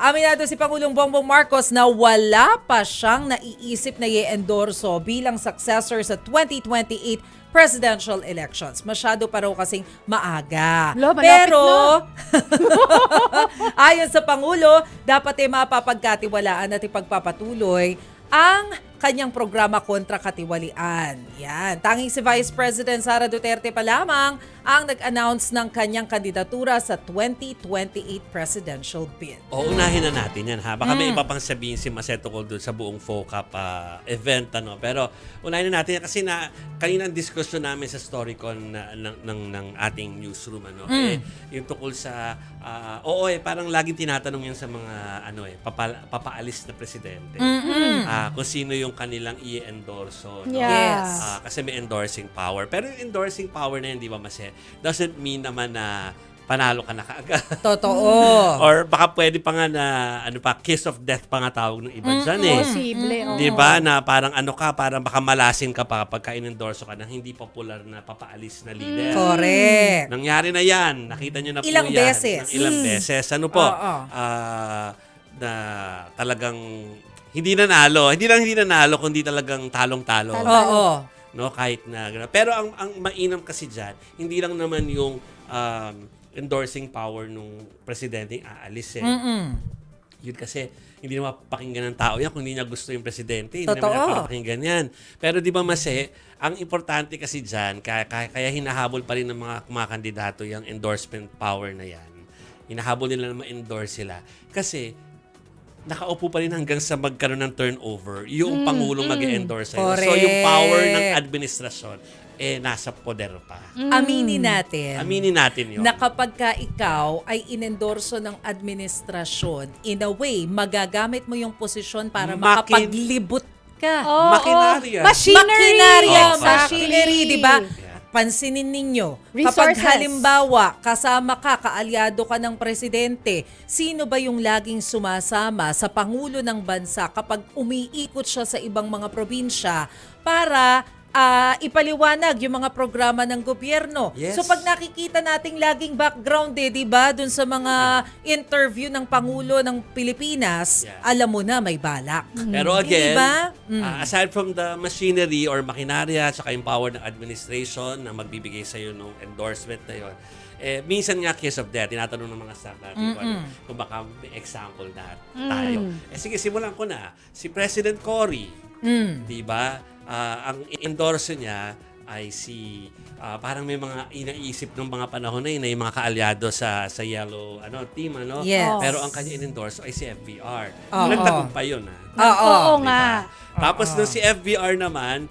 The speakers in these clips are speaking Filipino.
Aminado si Pangulong Bongbong Marcos na wala pa siyang naiisip na i-endorso bilang successor sa 2028 presidential elections. Masyado pa raw kasing maaga. Lo, malapit Pero, na. ayon sa Pangulo, dapat mapapagkatiwalaan at ipagpapatuloy ang kanyang programa kontra katiwalian. Yan. Tanging si Vice President Sara Duterte pa lamang ang nag-announce ng kanyang kandidatura sa 2028 presidential bid. O, unahin na natin yan, ha? Baka may iba pang sabihin si Maseto Col doon sa buong FOCAP event, ano? Pero unahin na natin yan kasi kanina ang diskusyon namin sa Storycon ng ating newsroom, ano? Yung tukol sa, parang laging tinatanong yan sa mga, papaalis na presidente. Kung sino yung kanilang i-endorso. No? Yes. Kasi may endorsing power. Pero yung endorsing power na yun, di ba, doesn't mean naman na panalo ka na kaagad. Totoo. Or baka pwede pa nga na, kiss of death pa nga tawag ng iba dyan eh. Posible, oo. Di ba? Na parang parang baka malasin ka pa pagka in-endorso ka ng hindi popular na papaalis na leader. Correct. Nangyari na yan. Nakita nyo na po Ilang yan. beses. Ng ilang beses. Ano po? Na talagang hindi nanalo. Hindi lang hindi nanalo, kundi talagang talong-talo. Oo. No, kahit na gano'n. Pero ang mainam kasi diyan, hindi lang naman yung endorsing power nung presidente aalis eh. Yun kasi hindi naman mapapakinggan ng tao yan kung hindi niya gusto yung presidente. Hindi Totoo. naman mapapakinggan yan. Pero di ba ang importante kasi diyan, kaya hinahabol pa rin ng mga kumakandidato yung endorsement power na yan. Hinahabol nila na ma-endorse sila. Kasi nakaupo pa rin hanggang sa magkaroon ng turnover yung Pangulong mag-endorse sa'yo. So, yung power ng administrasyon, nasa poder pa. Aminin natin. Aminin natin yun. Na kapag ka ikaw ay inendorso ng administrasyon, in a way, magagamit mo yung posisyon para makapaglibot ka. Makinarya. Makinarya, Exactly. machinery, di ba? Pansinin ninyo, kapag Resources. halimbawa, kasama ka, kaalyado ka ng presidente, sino ba yung laging sumasama sa Pangulo ng Bansa kapag umiikot siya sa ibang mga probinsya para ipaliwanag yung mga programa ng gobyerno. Yes. So pag nakikita nating laging background di ba, dun sa mga interview ng Pangulo ng Pilipinas, alam mo na may balak. Pero again, Diba? aside from the machinery or makinarya at yung power ng administration na magbibigay sa'yo ng endorsement na yun, minsan nga case of death, tinatanong ng mga staff natin kung baka may example na tayo. Sige, simulan ko na. Si President Cory, di ba? Ang endorse niya ay parang may mga inaisip ng mga panahon na yun, yung mga kaalyado sa yellow team, ano? Yes. Pero ang kanya in-endorse ay si FBR. Oo. Nagtagumpay yun, ha? Oo. Oo nga. Tapos nung si FBR naman,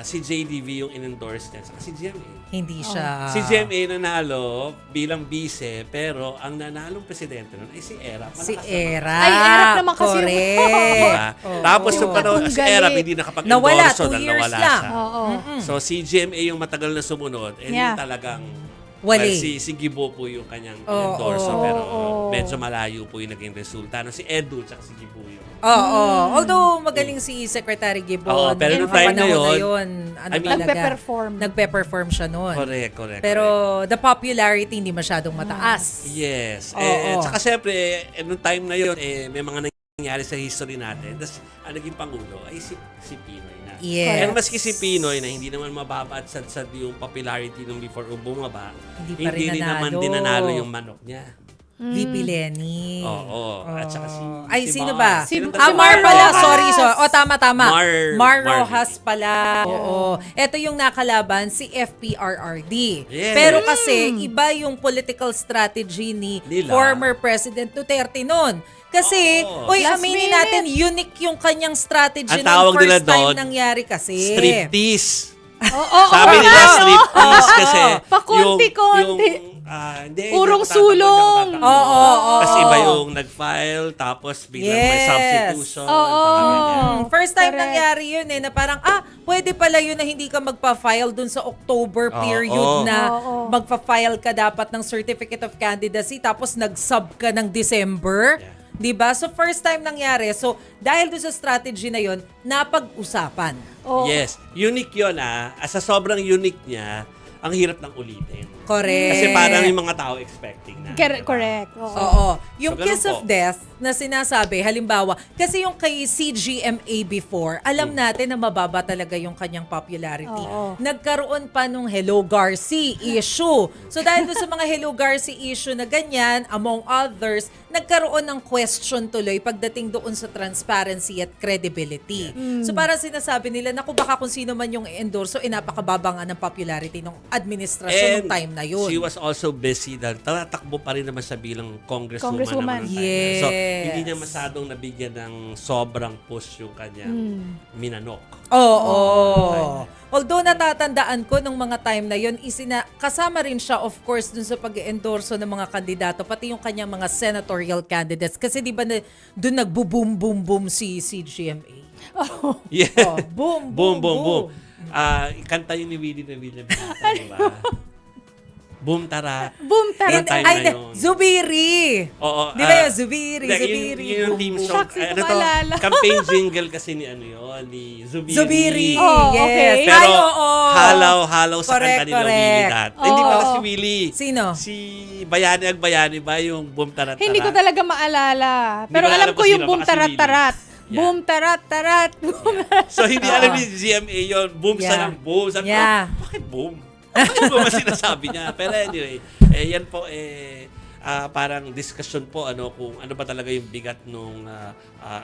si JDV yung in-endorse niya. Saka si GMA. Hindi siya. Si GMA nanalo bilang vice, pero ang nanalong presidente nun ay si Erap. Si Era. Ay, Erap naman kasi yung- Correct. Diba? Tapos yung panahon, si Galing. Erap hindi nakapag-endorse. Nawala, 2 dahil years nawala lang. siya. Oo. So si GMA yung matagal na sumunod, and Yeah. yung talagang Wali. si Gibo po yung kanyang Oo. endorse, pero Oo. medyo malayo po yung naging resulta. Si Edu at si Gibo yun. Oo. Although magaling si Secretary Gibbon. Oo, pero nung nung time na panahon yun, Nagpe-perform. Nagpe-perform siya noon. Correct. Pero the popularity hindi masyadong mataas. Yes. Oo. Tsaka syempre, nung time na yun, may mga nangyari sa history natin. Tapos, ang naging Pangulo ay si Pinoy na. Yes. And maski si Pinoy na hindi naman mababa at sad yung popularity nung before bumaba, Hindi pa rin rin naman nanalo. dinanalo yung manok niya. VP Lenny. Oo. At saka Ay, sino Mar. ba? Si Mar Mar pala. Rojas. Sorry. Tama. Mar Mar Rojas pala. Oo. Ito yung nakalaban, si FPRRD. Yes. Pero kasi, iba yung political strategy ni Nila. former President Duterte noon. Kasi, Oo. uy, Last aminin minute. natin, unique yung kanyang strategy Ang nung tawag nila first time doon, nangyari kasi. Striptease. Oo. Sabi nila striptease kasi Pakonti-konti. hindi, Urong hindi ako sulong. tatanggol. Oo. Tapos iba yung nag-file, tapos biglang may Yes. substitution. Oo. mga ganyan. First time Correct. nangyari yun na parang, pwede pala yun na hindi ka magpa-file dun sa October period Oo. na Oo. magpa-file ka dapat ng Certificate of Candidacy tapos nag-sub ka ng December. Yeah. 'Di ba? So first time nangyari. So dahil doon sa strategy na yun, napag-usapan. Oo. Yes. Unique yun Sa sobrang unique niya, ang hirap ng ulitin. Correct. Kasi parang yung mga tao expecting na. Correct. Oo. Oo. Yung So, ganun kiss of po. death na sinasabi, halimbawa, kasi yung kay CGMA before, alam natin na mababa talaga yung kanyang popularity. Oo. Nagkaroon pa nung Hello Garci issue. So dahil doon sa mga Hello Garci issue na ganyan, among others, nagkaroon ng question tuloy pagdating doon sa transparency at credibility. So parang sinasabi nila, naku baka kung sino man yung endorso, napakababa nga ng popularity ng administrasyon ng time na yun. She was also busy dahil tatakbo pa rin naman siya bilang congresswoman. Congresswoman. Naman ng time na yun. So, Yes. hindi niya masyadong nabigyan ng sobrang push yung kanyang minanok. Oo. Although natatandaan ko nung mga time na yon, kasama rin siya of course dun sa pag-endorso ng mga kandidato, pati yung kanyang mga senatorial candidates. Kasi di ba dun nagbo-boom si GMA? Yeah. Oh, boom, boom, boom, boom. Kanta yun ni Willie na William. Diba? Boom tara. Boom, tara. Yung time na yun. Zubiri! Oo. Di ba yun? Zubiri, Hindi, Zubiri. Yun yung team boom, song. Shucks, hindi ko Ano to? maalala. Campaign jingle kasi ni ano yun, ni Zubiri. Zubiri. Oh, yes. okay. Pero Ay, oo. halaw sa Correct, kanta nila correct. Willie that. Hindi Oo. pala si Willie. Sino? Si Bayani ang Bayani ba yung Boom Tarat Hindi ko talaga maalala. Pero ko alam alam ko kung yung sino, boom baka si Willie. tarat-tarat. Yeah. Boom tarat-tarat. Boom. So hindi alam ni GMA yun. Boom Yeah. sa lang boom. Sabi ko, Yeah. bakit boom? Bakit boom ang sinasabi niya? Pero anyway, yan po parang discussion po kung ano ba talaga yung bigat nung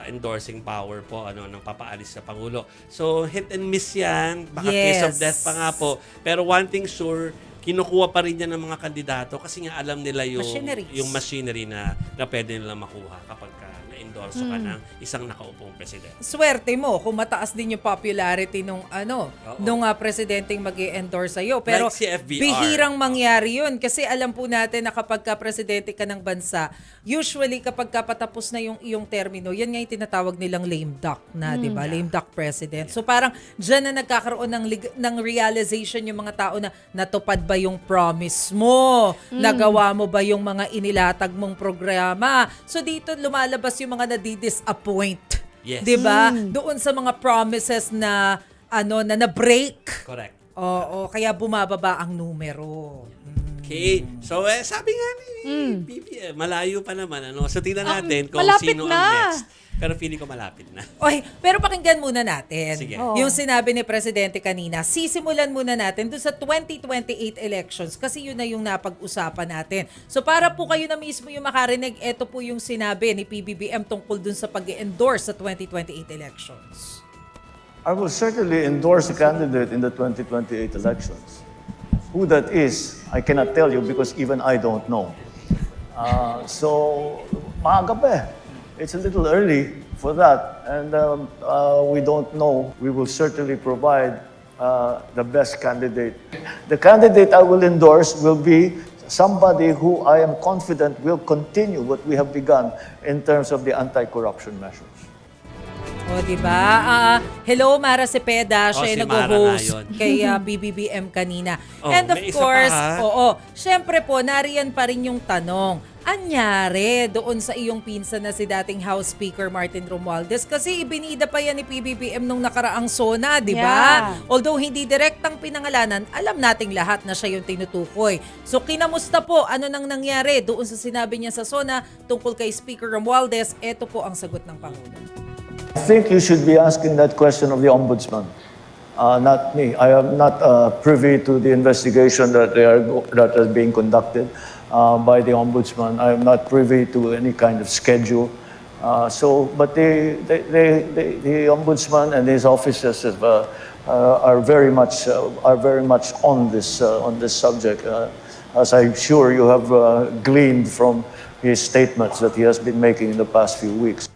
endorsing power po ng papaalis sa Pangulo. So hit and miss yan. Baka case of Yes. death pa nga po. Pero one thing sure, kinukuha pa rin yan ng mga kandidato kasi nga alam nila yung machinery na pwede nila makuha kapag na-endorso ka ng isang nakaupong presidente. Swerte mo kung mataas din yung popularity nung presidenteng mag-i-endorse sa'yo. Pero Like si FBR. bihirang mangyari yun. Kasi alam po natin na kapag ka presidente ka ng bansa, usually kapag ka patapos na yung iyong termino, yan nga yung tinatawag nilang lame duck na, di ba? Lame duck president. So parang dyan na nagkakaroon ng realization yung mga tao na natupad ba yung promise mo? Nagawa mo ba yung mga inilatag mong programa? So dito lumalabas yung mga nadi-disappoint. Yes. 'Di ba? Doon sa mga promises na na-break. Correct. Oo, kaya bumababa ang numero. Okay. So, sabi nga ni BBM, malayo pa naman. So, tingnan natin kung malapit sino na. ang next. Pero feeling ko malapit na. Okay, pero pakinggan muna natin Sige. Oo. yung sinabi ni Presidente kanina. Sisimulan muna natin doon sa 2028 elections kasi yun na yung napag-usapan natin. So para po kayo na mismo yung makarinig, ito po yung sinabi ni PBBM tungkol doon sa pag-endorse sa 2028 elections. I will certainly endorse a candidate in the 2028 elections. Who that is, I cannot tell you because even I don't know. So, maaga pa eh. It's a little early for that. And we don't know. We will certainly provide the best candidate. The candidate I will endorse will be somebody who I am confident will continue what we have begun in terms of the anti-corruption measures. O, di ba? Hello, Mara Cepeda. Siya si yung Mara nag-host nga yun. kay BBBM kanina. Oh, And of may isa course, pa, syempre po, nariyan pa rin yung tanong. Anyari doon sa iyong pinsan na si dating House Speaker Martin Romualdez? Kasi ibinida pa yan ni PBBM nung nakaraang SONA, di ba? Yeah. Although hindi direktang pinangalanan, alam nating lahat na siya yung tinutukoy. So kinamusta po? Ano nang nangyari doon sa sinabi niya sa SONA tungkol kay Speaker Romualdez? Ito po ang sagot ng Pangulo. I think you should be asking that question of the Ombudsman, not me. I am not privy to the investigation that is being conducted by the Ombudsman. I am not privy to any kind of schedule. But the Ombudsman and his officers are very much on this subject, as I'm sure you have gleaned from his statements that he has been making in the past few weeks.